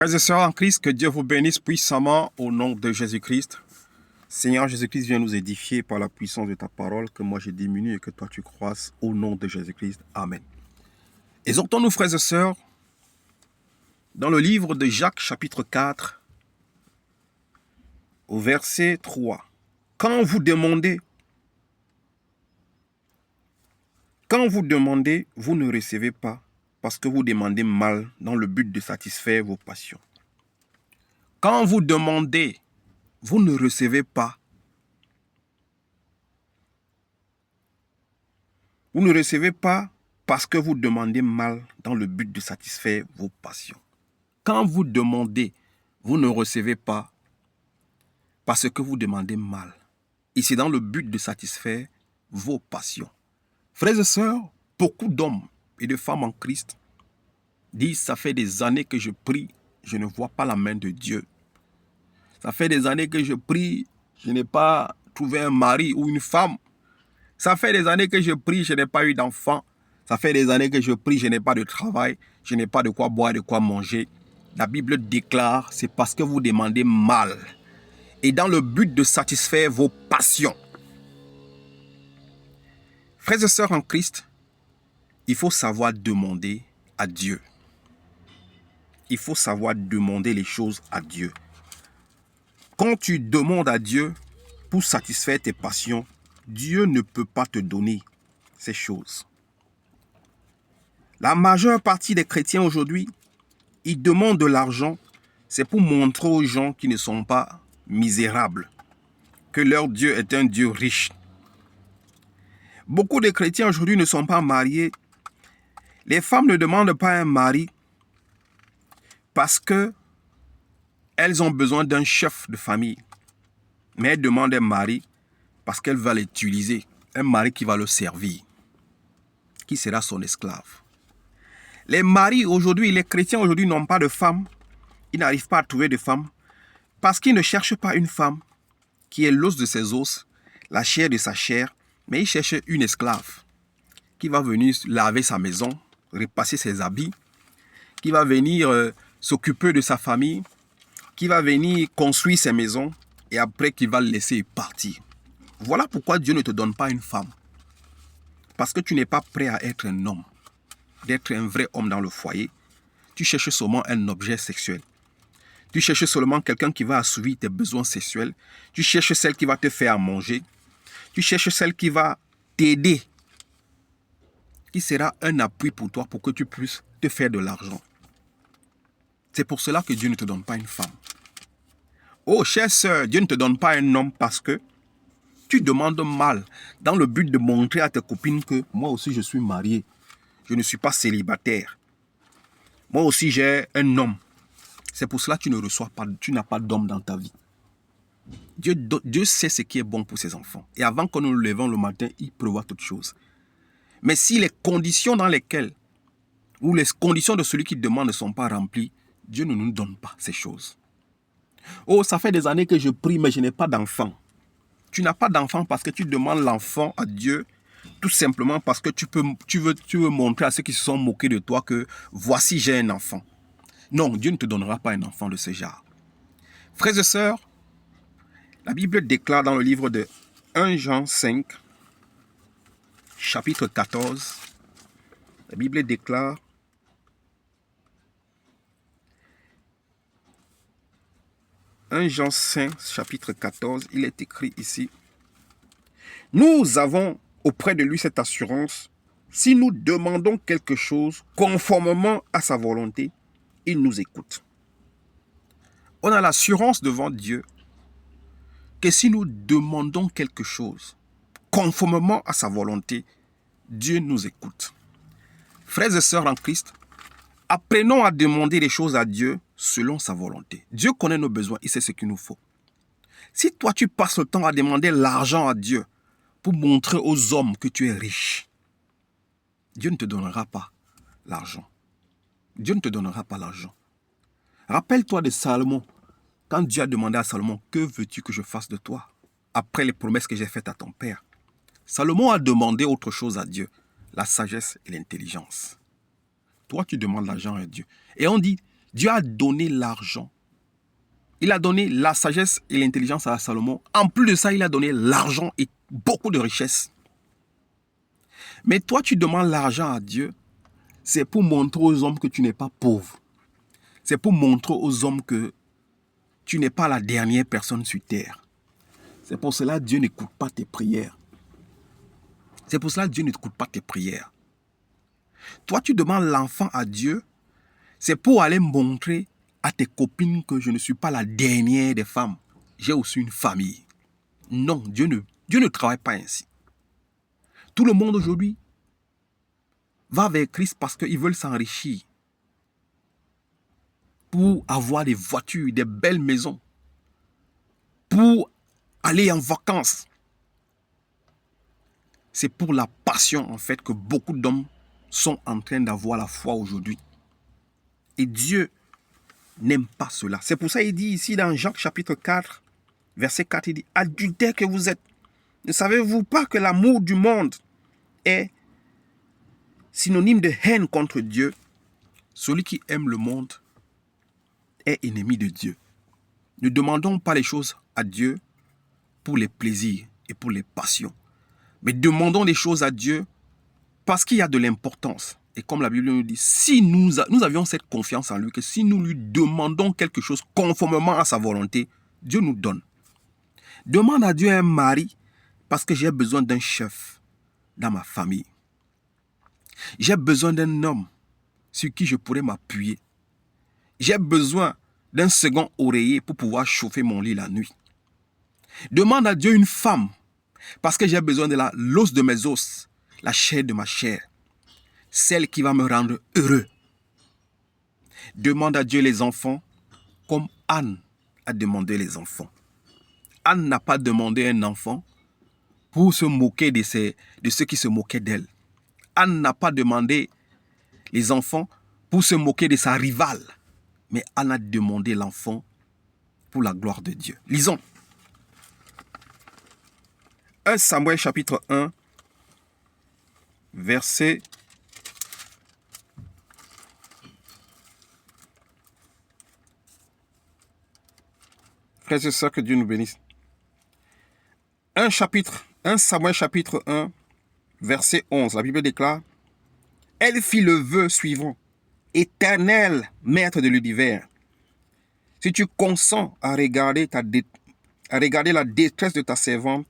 Frères et sœurs en Christ, que Dieu vous bénisse puissamment au nom de Jésus-Christ. Seigneur Jésus-Christ, viens nous édifier par la puissance de ta parole, que moi je diminue et que toi tu croisses au nom de Jésus-Christ. Amen. Exhortons-nous, frères et sœurs, dans le livre de Jacques, chapitre 4, au verset 3. Quand vous demandez, vous ne recevez pas, parce que vous demandez mal dans le but de satisfaire vos passions. Quand vous demandez, vous ne recevez pas. Vous ne recevez pas parce que vous demandez mal dans le but de satisfaire vos passions. Quand vous demandez, vous ne recevez pas parce que vous demandez mal. Et c'est dans le but de satisfaire vos passions. Frères et sœurs, beaucoup d'hommes et de femmes en Christ disent « ça fait des années que je prie, je ne vois pas la main de Dieu. Ça fait des années que je prie, je n'ai pas trouvé un mari ou une femme. Ça fait des années que je prie, je n'ai pas eu d'enfant. Ça fait des années que je prie, je n'ai pas de travail, je n'ai pas de quoi boire, de quoi manger. » La Bible déclare, c'est parce que vous demandez mal et dans le but de satisfaire vos passions. Frères et sœurs en Christ, il faut savoir demander à Dieu. Il faut savoir demander les choses à Dieu. Quand tu demandes à Dieu pour satisfaire tes passions, Dieu ne peut pas te donner ces choses. La majeure partie des chrétiens aujourd'hui, ils demandent de l'argent, c'est pour montrer aux gens qui ne sont pas misérables que leur Dieu est un Dieu riche. Beaucoup de chrétiens aujourd'hui ne sont pas mariés. Les femmes ne demandent pas un mari parce qu'elles ont besoin d'un chef de famille. Mais elles demandent un mari parce qu'elles veulent l'utiliser. Un mari qui va le servir, qui sera son esclave. Les maris aujourd'hui, les chrétiens aujourd'hui n'ont pas de femmes. Ils n'arrivent pas à trouver de femmes parce qu'ils ne cherchent pas une femme qui est l'os de ses os, la chair de sa chair, mais ils cherchent une esclave qui va venir laver sa maison, repasser ses habits, qui va venir s'occuper de sa famille, qui va venir construire ses maisons et après qui va le laisser partir. Voilà pourquoi Dieu ne te donne pas une femme. Parce que tu n'es pas prêt à être un homme, d'être un vrai homme dans le foyer. Tu cherches seulement un objet sexuel. Tu cherches seulement quelqu'un qui va assouvir tes besoins sexuels. Tu cherches celle qui va te faire manger. Tu cherches celle qui va t'aider, qui sera un appui pour toi pour que tu puisses te faire de l'argent. C'est pour cela que Dieu ne te donne pas une femme. Oh, chère sœur, Dieu ne te donne pas un homme parce que tu demandes mal dans le but de montrer à tes copines que moi aussi je suis marié. Je ne suis pas célibataire. Moi aussi j'ai un homme. C'est pour cela que tu ne reçois pas, tu n'as pas d'homme dans ta vie. Dieu sait ce qui est bon pour ses enfants. Et avant que nous nous levons le matin, il prévoit toutes choses. Mais si les conditions dans lesquelles, ou les conditions de celui qui demande ne sont pas remplies, Dieu ne nous donne pas ces choses. Oh, ça fait des années que je prie, mais je n'ai pas d'enfant. Tu n'as pas d'enfant parce que tu demandes l'enfant à Dieu, tout simplement parce que tu veux montrer à ceux qui se sont moqués de toi que voici j'ai un enfant. Non, Dieu ne te donnera pas un enfant de ce genre. Frères et sœurs, la Bible déclare dans le livre de 1 Jean 5, chapitre 14, la Bible déclare: « 1 Jean 5, chapitre 14, il est écrit ici: « Nous avons auprès de lui cette assurance, si nous demandons quelque chose conformément à sa volonté, il nous écoute. » On a l'assurance devant Dieu que si nous demandons quelque chose conformément à sa volonté, Dieu nous écoute. Frères et sœurs en Christ, apprenons à demander les choses à Dieu selon sa volonté. Dieu connaît nos besoins, il sait ce qu'il nous faut. Si toi tu passes le temps à demander l'argent à Dieu pour montrer aux hommes que tu es riche, Dieu ne te donnera pas l'argent. Dieu ne te donnera pas l'argent. Rappelle-toi de Salomon. Quand Dieu a demandé à Salomon, que veux-tu que je fasse de toi? Après les promesses que j'ai faites à ton père. Salomon a demandé autre chose à Dieu, la sagesse et l'intelligence. Toi, tu demandes l'argent à Dieu. Et on dit, Dieu a donné l'argent. Il a donné la sagesse et l'intelligence à Salomon. En plus de ça, il a donné l'argent et beaucoup de richesses. Mais toi, tu demandes l'argent à Dieu, c'est pour montrer aux hommes que tu n'es pas pauvre. C'est pour montrer aux hommes que tu n'es pas la dernière personne sur terre. C'est pour cela que Dieu n'écoute pas tes prières. C'est pour cela que Dieu n'écoute pas tes prières. Toi, tu demandes l'enfant à Dieu, c'est pour aller montrer à tes copines que je ne suis pas la dernière des femmes. J'ai aussi une famille. Non, Dieu ne travaille pas ainsi. Tout le monde aujourd'hui va vers Christ parce qu'ils veulent s'enrichir. Pour avoir des voitures, des belles maisons. Pour aller en vacances. C'est pour la passion en fait que beaucoup d'hommes sont en train d'avoir la foi aujourd'hui. Et Dieu n'aime pas cela. C'est pour ça qu'il dit ici dans Jacques chapitre 4, verset 4, il dit « Adultères que vous êtes, ne savez-vous pas que l'amour du monde est synonyme de haine contre Dieu? Celui qui aime le monde est ennemi de Dieu. Ne demandons pas les choses à Dieu pour les plaisirs et pour les passions. Mais demandons des choses à Dieu parce qu'il y a de l'importance. Et comme la Bible nous dit, si nous avions cette confiance en lui, que si nous lui demandons quelque chose conformément à sa volonté, Dieu nous donne. Demande à Dieu un mari parce que j'ai besoin d'un chef dans ma famille. J'ai besoin d'un homme sur qui je pourrais m'appuyer. J'ai besoin d'un second oreiller pour pouvoir chauffer mon lit la nuit. Demande à Dieu une femme parce que j'ai besoin de l'os de mes os, la chair de ma chair, celle qui va me rendre heureux. Demande à Dieu les enfants comme Anne a demandé les enfants. Anne n'a pas demandé un enfant pour se moquer de ceux qui se moquaient d'elle. Anne n'a pas demandé les enfants pour se moquer de sa rivale. Mais Anne a demandé l'enfant pour la gloire de Dieu. Lisons. 1 Samuel chapitre 1, verset 13, c'est ça, que Dieu nous bénisse. 1 Samuel chapitre 1, verset 11, la Bible déclare, « Elle fit le vœu suivant, Éternel, maître de l'univers, si tu consens à regarder la détresse de ta servante,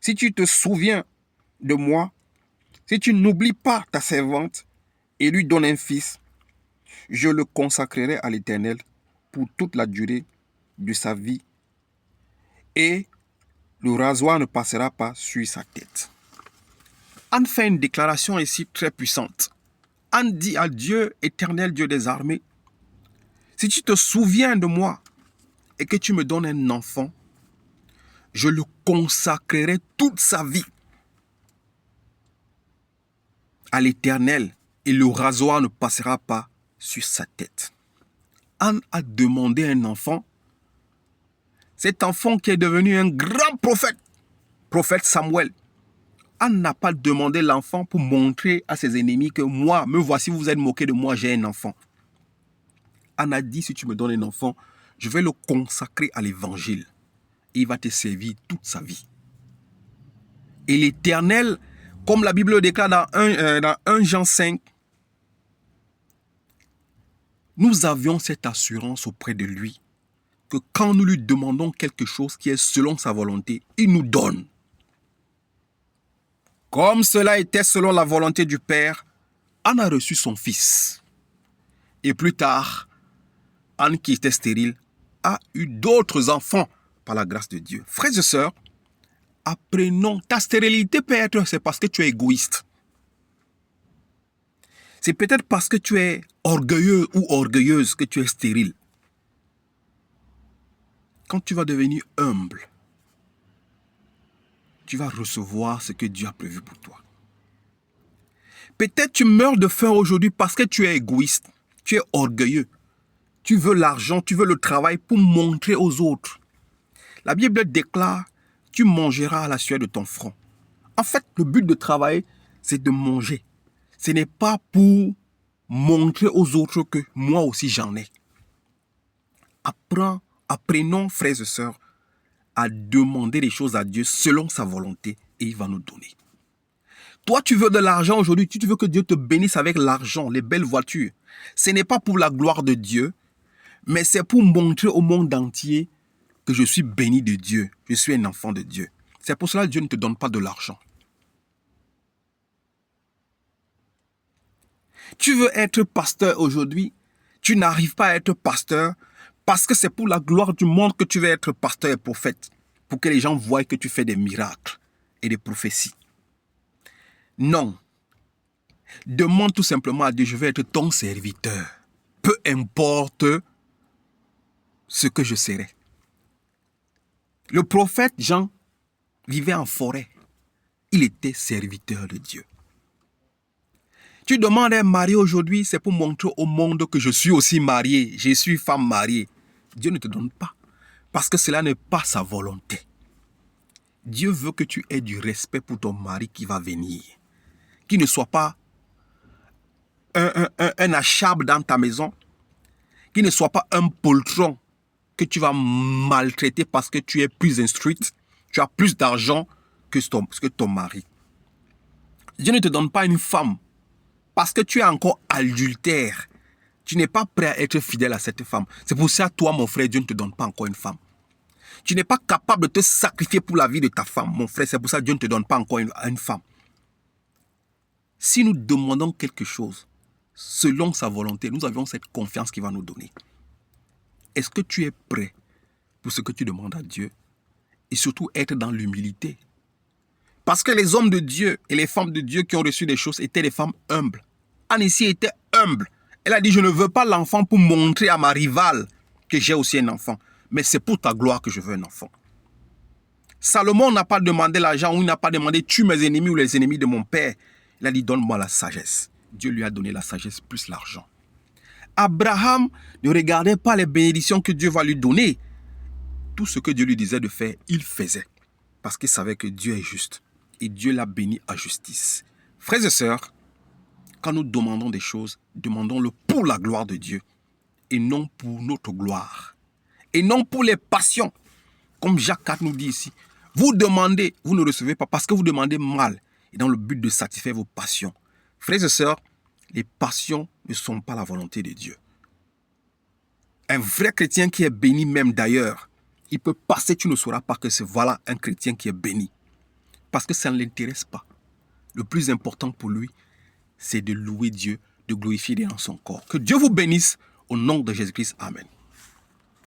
si tu te souviens de moi, si tu n'oublies pas ta servante et lui donnes un fils, je le consacrerai à l'Éternel pour toute la durée de sa vie et le rasoir ne passera pas sur sa tête. » Anne fait une déclaration ici très puissante. Anne dit à Dieu, éternel Dieu des armées, si tu te souviens de moi et que tu me donnes un enfant, je le consacrerai toute sa vie à l'Éternel et le rasoir ne passera pas sur sa tête. Anne a demandé un enfant. Cet enfant qui est devenu un grand prophète, prophète Samuel. Anne n'a pas demandé l'enfant pour montrer à ses ennemis que moi, me voici, vous vous êtes moqué de moi, j'ai un enfant. Anne a dit, si tu me donnes un enfant, je vais le consacrer à l'évangile. Et il va te servir toute sa vie. Et l'Éternel, comme la Bible le déclare dans 1 Jean 5, nous avions cette assurance auprès de lui que quand nous lui demandons quelque chose qui est selon sa volonté, il nous donne. Comme cela était selon la volonté du Père, Anne a reçu son fils. Et plus tard, Anne qui était stérile a eu d'autres enfants par la grâce de Dieu. Frères et sœurs, apprenons, ta stérilité peut-être c'est parce que tu es égoïste. C'est peut-être parce que tu es orgueilleux ou orgueilleuse que tu es stérile. Quand tu vas devenir humble, tu vas recevoir ce que Dieu a prévu pour toi. Peut-être tu meurs de faim aujourd'hui parce que tu es égoïste, tu es orgueilleux. Tu veux l'argent, tu veux le travail pour montrer aux autres. La Bible déclare, tu mangeras à la sueur de ton front. En fait, le but de travailler, c'est de manger. Ce n'est pas pour montrer aux autres que moi aussi j'en ai. Apprenons, frères et sœurs, à demander les choses à Dieu selon sa volonté et il va nous donner. Toi, tu veux de l'argent aujourd'hui, tu veux que Dieu te bénisse avec l'argent, les belles voitures. Ce n'est pas pour la gloire de Dieu, mais c'est pour montrer au monde entier que je suis béni de Dieu, je suis un enfant de Dieu. C'est pour cela que Dieu ne te donne pas de l'argent. Tu veux être pasteur aujourd'hui, tu n'arrives pas à être pasteur parce que c'est pour la gloire du monde que tu veux être pasteur et prophète, pour que les gens voient que tu fais des miracles et des prophéties. Non. Demande tout simplement à Dieu, je vais être ton serviteur. Peu importe ce que je serai. Le prophète Jean vivait en forêt. Il était serviteur de Dieu. Tu demandes à un mari aujourd'hui, c'est pour montrer au monde que je suis aussi marié, je suis femme mariée. Dieu ne te donne pas, parce que cela n'est pas sa volonté. Dieu veut que tu aies du respect pour ton mari qui va venir. Qu'il ne soit pas un achable dans ta maison, qu'il ne soit pas un poltron que tu vas maltraiter parce que tu es plus instruite, tu as plus d'argent que ton mari. Dieu ne te donne pas une femme parce que tu es encore adultère. Tu n'es pas prêt à être fidèle à cette femme. C'est pour ça, toi, mon frère, Dieu ne te donne pas encore une femme. Tu n'es pas capable de te sacrifier pour la vie de ta femme, mon frère. C'est pour ça que Dieu ne te donne pas encore une femme. Si nous demandons quelque chose selon sa volonté, nous avons cette confiance qu'il va nous donner. Est-ce que tu es prêt pour ce que tu demandes à Dieu? Et surtout être dans l'humilité. Parce que les hommes de Dieu et les femmes de Dieu qui ont reçu des choses étaient des femmes humbles. Annécie était humble. Elle a dit, je ne veux pas l'enfant pour montrer à ma rivale que j'ai aussi un enfant. Mais c'est pour ta gloire que je veux un enfant. Salomon n'a pas demandé l'argent ou il n'a pas demandé tue mes ennemis ou les ennemis de mon père. Il a dit, donne-moi la sagesse. Dieu lui a donné la sagesse plus l'argent. Abraham ne regardait pas les bénédictions que Dieu va lui donner. Tout ce que Dieu lui disait de faire, il faisait. Parce qu'il savait que Dieu est juste. Et Dieu l'a béni à justice. Frères et sœurs, quand nous demandons des choses, demandons-le pour la gloire de Dieu. Et non pour notre gloire. Et non pour les passions. Comme Jacques 4 nous dit ici. Vous demandez, vous ne recevez pas parce que vous demandez mal. Et dans le but de satisfaire vos passions. Frères et sœurs, les passions ne sont pas la volonté de Dieu. Un vrai chrétien qui est béni même d'ailleurs, il peut passer, tu ne sauras pas que c'est voilà un chrétien qui est béni. Parce que ça ne l'intéresse pas. Le plus important pour lui, c'est de louer Dieu, de glorifier Dieu dans son corps. Que Dieu vous bénisse au nom de Jésus-Christ. Amen.